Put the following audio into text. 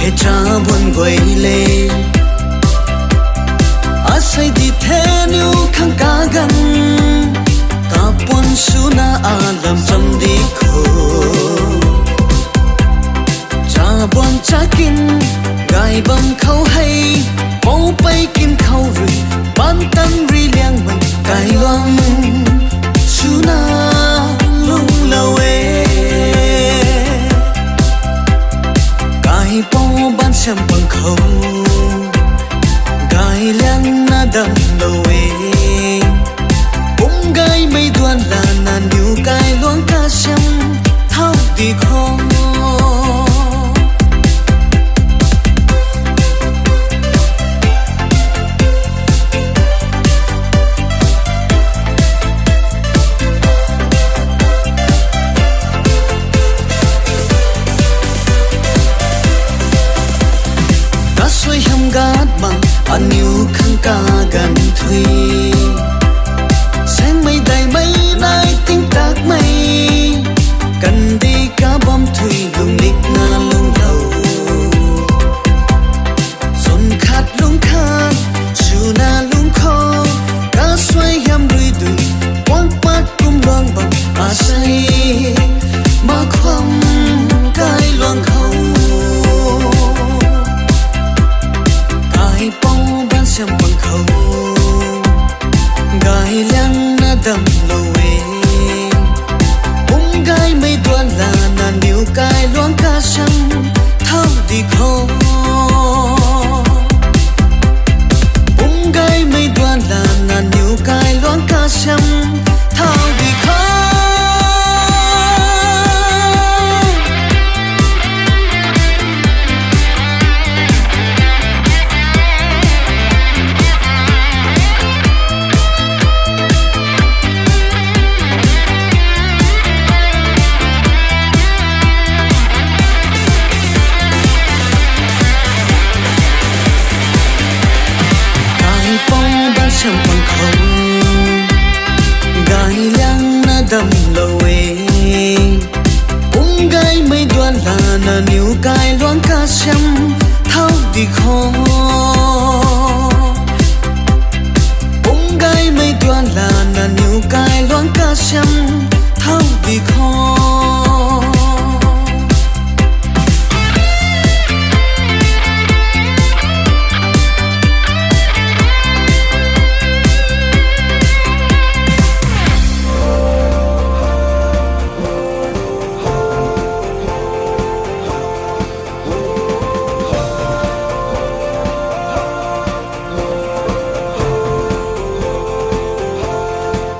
he cha buồn quay lên a say đi thế nếu khang cá gần ta buồn su na a làm dâm đi khô cha buồn cha kinh gai băng khâu hay bố bay kinh khâu rì ban tan rì liang mình gai loang su na lung lâu gai bố ban xem bằng khâu gai liang na đầm lâu bông gai mây đoan là na nhiều gai loang ca xem thao đi khó anh yêu khăn ca gần thủy sáng mây đầy mây nay tiếng tác mây cần đi cá bom thủy lùng đích na lung đầu dồn khát lung khát chiều na lung khó cá xoay hiam đuôi đuôi quăng mắt cũng loang bằng à say mà khoăm cái loang khâu bông ban xem bằng khâu gai liang na đầm lâu bông gai mây đoan là na nhiều gai loang ca xem thao đi khó bông gai mây đoan là na nhiều gai loang ca xem thao đi khó xem bằng khâu gai liang na đầm lâu bông gai mây đoan là na nhiều gai loang ca xem thao đi khó bông gai mây đoan là na nhiều gai loang ca xem